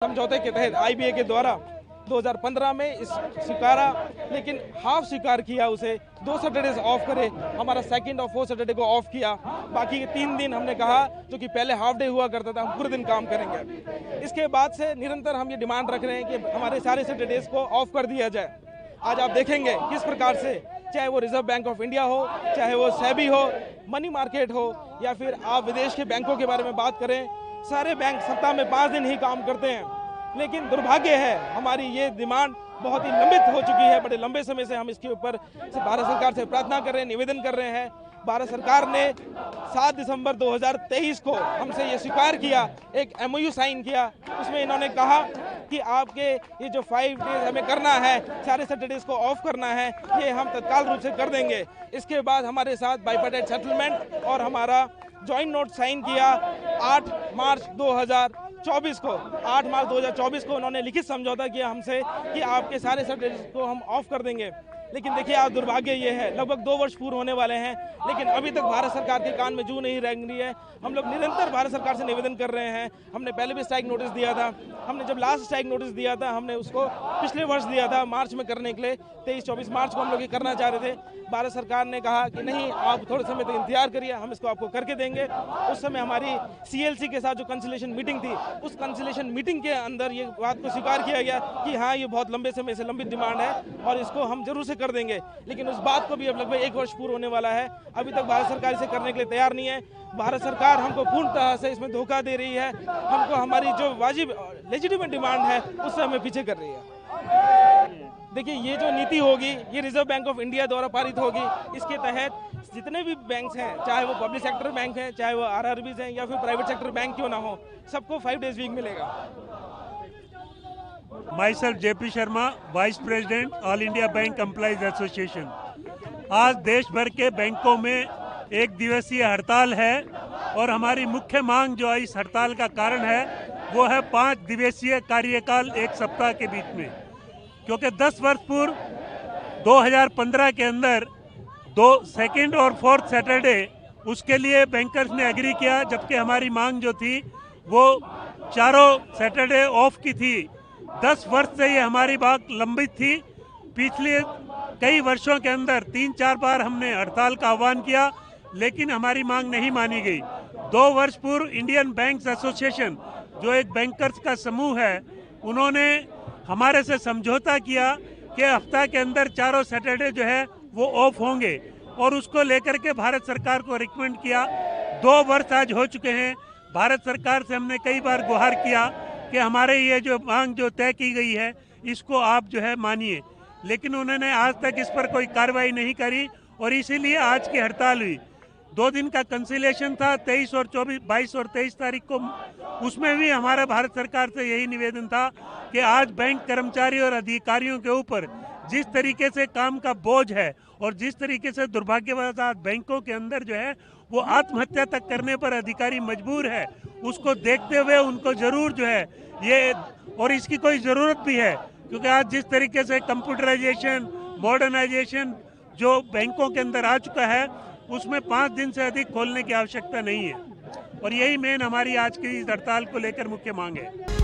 समझौते के तहत आईबीए के द्वारा 2015 में इस स्वीकारा, लेकिन हाफ स्वीकार किया उसे। 2 सैटरडेज ऑफ करे, हमारा सेकंड और फोर्थ सैटरडे को ऑफ किया। बाकी के 3 दिन हमने कहा, जो कि पहले हाफ डे हुआ करता था, हम पूरे दिन काम करेंगे। इसके बाद से निरंतर हम ये डिमांड रख रहे हैं कि हमारे सारे सैटरडेज को ऑफ कर दिया जाए। आज आप देखेंगे किस प्रकार से, चाहे वो रिजर्व बैंक ऑफ इंडिया हो, चाहे वो सेबी हो, मनी मार्केट हो, या फिर आप विदेश के बैंकों के बारे में बात करें, सारे बैंक सप्ताह में 5 दिन ही काम करते हैं। लेकिन दुर्भाग्य है, हमारी ये डिमांड बहुत ही लंबित हो चुकी है। बड़े लंबे समय से हम इसके ऊपर भारत सरकार से प्रार्थना कर रहे हैं, निवेदन कर रहे हैं। भारत सरकार ने 7 दिसंबर 2023 को हमसे ये स्वीकार किया, एक MOU साइन किया। उसमें इन्होंने कहा कि आपके ये जो 5 डेज हमें करना है, सारे सैटरडेज को ऑफ करना है, ये हम तत्काल रूप से कर देंगे। इसके बाद हमारे साथ बाइपार्टाइट सेटलमेंट और हमारा जॉइंट नोट साइन किया 8 मार्च 2024 को। 8 मार्च 2024 को उन्होंने लिखित समझौता किया हमसे कि आपके सारे सैटरडेज को हम ऑफ कर देंगे। लेकिन देखिए, आज दुर्भाग्य ये है, लगभग 2 वर्ष पूर्ण होने वाले हैं, लेकिन अभी तक भारत सरकार के कान में जू नहीं रेंग रही है। हम लोग निरंतर भारत सरकार से निवेदन कर रहे हैं। हमने पहले भी स्ट्राइक नोटिस दिया था। हमने जब लास्ट स्ट्राइक नोटिस दिया था, हमने उसको पिछले वर्ष दिया था मार्च में करने के लिए। 23-24 मार्च को हम लोग ये करना चाह रहे थे। भारत सरकार ने कहा कि नहीं, आप थोड़े समय तक इंतजार करिए, हम इसको आपको करके देंगे। उस समय हमारी CLC के साथ जो कंसिलेशन मीटिंग थी, उस कंसिलेशन मीटिंग के अंदर ये बात को स्वीकार किया गया कि हाँ, ये बहुत लंबे समय से लंबित डिमांड है और इसको हम जरूर से कर देंगे। लेकिन उस बात को भी अब लगभग 1 वर्ष पूर्ण होने वाला है, अभी तक भारत सरकार इसे करने के लिए तैयार नहीं है। भारत सरकार हमको पूर्णतः से इसमें धोखा दे रही है। हमको हमारी जो वाजिब लेजिटिमेट डिमांड है, उससे हमें पीछे कर रही है। देखिए, ये जो नीति होगी, ये रिजर्व बैंक ऑफ इंडिया द्वारा पारित होगी। इसके तहत जितने भी बैंक्स हैं, चाहे वो पब्लिक सेक्टर बैंक हैं, चाहे वो RRBs हैं, या फिर प्राइवेट सेक्टर बैंक क्यों ना हो, सबको 5 डेज वीक मिलेगा। Myself JP Sharma, vice president all India bank employees association. आज देश भर के बैंकों में 1 दिवसीय हड़ताल है और हमारी मुख्य मांग जो इस हड़ताल का कारण है, वो है 5 दिवसीय कार्यकाल 1 सप्ताह के बीच में। क्योंकि 10 वर्ष पूर्व 2015 के अंदर 2 सेकेंड और 4th सैटरडे उसके लिए बैंकर्स ने एग्री किया, जबकि हमारी मांग जो थी वो चारों सैटरडे ऑफ की थी। 10 वर्ष से ये हमारी बात लंबित थी। पिछले कई वर्षों के अंदर 3-4 बार हमने हड़ताल का आह्वान किया, लेकिन हमारी मांग नहीं मानी गई। 2 वर्ष पूर्व इंडियन बैंक्स एसोसिएशन, जो एक बैंकर्स का समूह है, उन्होंने हमारे से समझौता किया कि हफ्ता के अंदर चारों सैटरडे जो है वो ऑफ होंगे, और उसको लेकर के भारत सरकार को रिकमेंड किया। 2 वर्ष आज हो चुके हैं। भारत सरकार से हमने कई बार गुहार किया कि हमारे ये जो मांग जो तय की गई है, इसको आप जो है मानिए, लेकिन उन्होंने आज तक इस पर कोई कार्रवाई नहीं करी, और इसीलिए आज की हड़ताल हुई। 2 दिन का कंसिलेशन था, 22 और 23 तारीख को। उसमें भी हमारा भारत सरकार से यही निवेदन था कि आज बैंक कर्मचारी और अधिकारियों के ऊपर जिस तरीके से काम का बोझ है और जिस तरीके से दुर्भाग्यवश बैंकों के अंदर जो है वो आत्महत्या तक करने पर अधिकारी मजबूर है, उसको देखते हुए उनको जरूर जो है ये, और इसकी कोई ज़रूरत भी है, क्योंकि आज जिस तरीके से कंप्यूटराइजेशन, मॉडर्नाइजेशन जो बैंकों के अंदर आ चुका है, उसमें 5 दिन से अधिक खोलने की आवश्यकता नहीं है। और यही मेन हमारी आज की इस हड़ताल को लेकर मुख्य मांग है।